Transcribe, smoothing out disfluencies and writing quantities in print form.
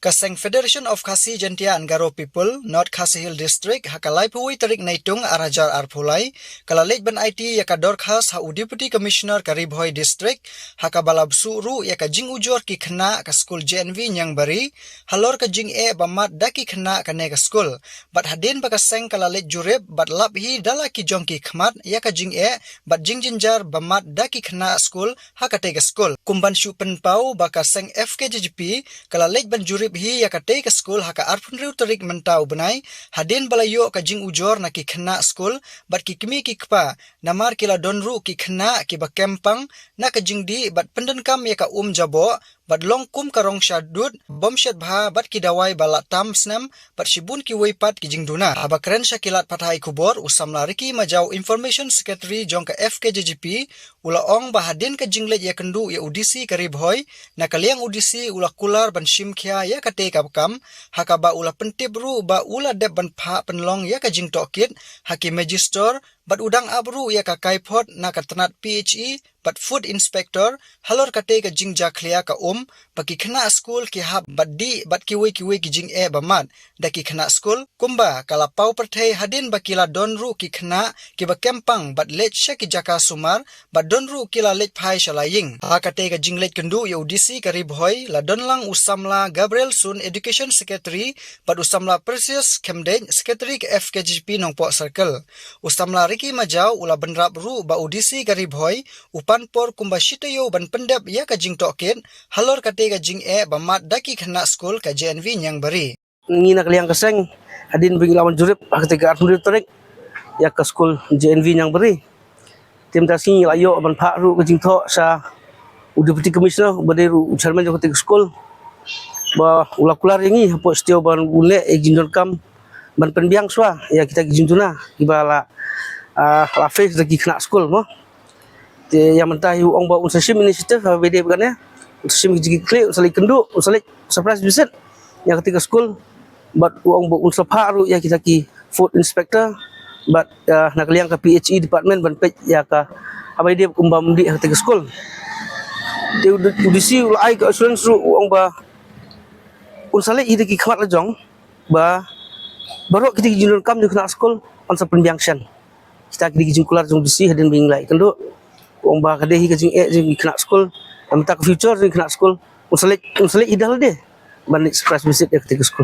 Kaseng Federation of Khasi Jentia Angaro People, North Khasi Hill District, hakalai puwi tarik naitung arajar arpulai, kalalek ban IT yakador khas ha Deputy Commissioner Karibhoi District, hakabalab suru yakajing ujor ki khna ka school JNV nyang bari, halor ka jing bamat daki khna ka ne ka school, bat hadin ba kaseng kalalek jurib bat lap hi dala ki jong ki khmat yakajing bat jing jinjar bamat daki khna school hakate ka school. Kumban shu penpau ba kaseng FKJGP kalalek ban jurib hi yakate ka school haka arpun riu tarik mentau benai hadin balayo ka jing ujor na ki khna school bat ki kimi ki kpa namar kila donru ki khna ki ba kempang na ka jing di bat pendan kam yaka jabo bat long kum karong syadud bom syad bha bat ki dawai bala tam snam bat shibun ki weipat ki jing duna abakren syakilat pathai kubor usam lariki majau information secretary jong ka FKJGP ula ong bahadin ka jinglej ya kendu ya udisi Karibhoi na kaliang udisi ula kular ban shimkhia ya kate kapkam hakaba ula pentip ru ba ula dep ban pha penlong ya ka jing tokit haki magister bat udang abru ya ka kaipot na ka tanat PHE bat food inspector halor kate ka jing jakhlia ka baki khna school ki hab bat di bat kiwi ki jing bamat daki khna school kumba kala pau perthei hadin bakila donru ki khna ki ba kempang bat lech ki jaka sumar bat donru kila lech phai shalaying hakate ka jing lech kendu ya udisi Karibhoi la donlang usamla Gabriel Sun education secretary bat usamla Precious Kemden secretary ke FKJP nongpo circle usamla Riki Majau ula benrap ru ba udisi Karibhoi upan por kumba shitayo ban pendep ya ka jing tokit halor kate ka jing bamat daki khna school ka JNV nyang bari ngi nak liang kaseng adin bing lawan jurip ketika arpun tarik ya ka school JNV nyang bari tim tasi layo ban pha ru ka jing tho sa Deputy Commissioner baderu chairman jo ketika school ba ula kular ngi hapo stio ban ule jindon kam ban penbiang swa ya kita jintuna ibala la face daki khna school mo te yang mentah yu ong ba unsasim initiative bede bukannya unsasim jigi kle usali kendu usali surprise visit yang ketika school but ong ba unsapha ru ya kita ki food inspector but nak liang ka PHE department ban pej ya ka abai dia umbam di ketika school te udisi ulai ka assurance ru ong ba unsali ide ki khmat lajong ba baru kita jinul kam di kena school onsa penbiangsan kita ki jingkular jong disi hadin binglai kendu ong ba kadehi ka jing jing kena school am tak future jing kena school unsalik idal de ban express visit ketika school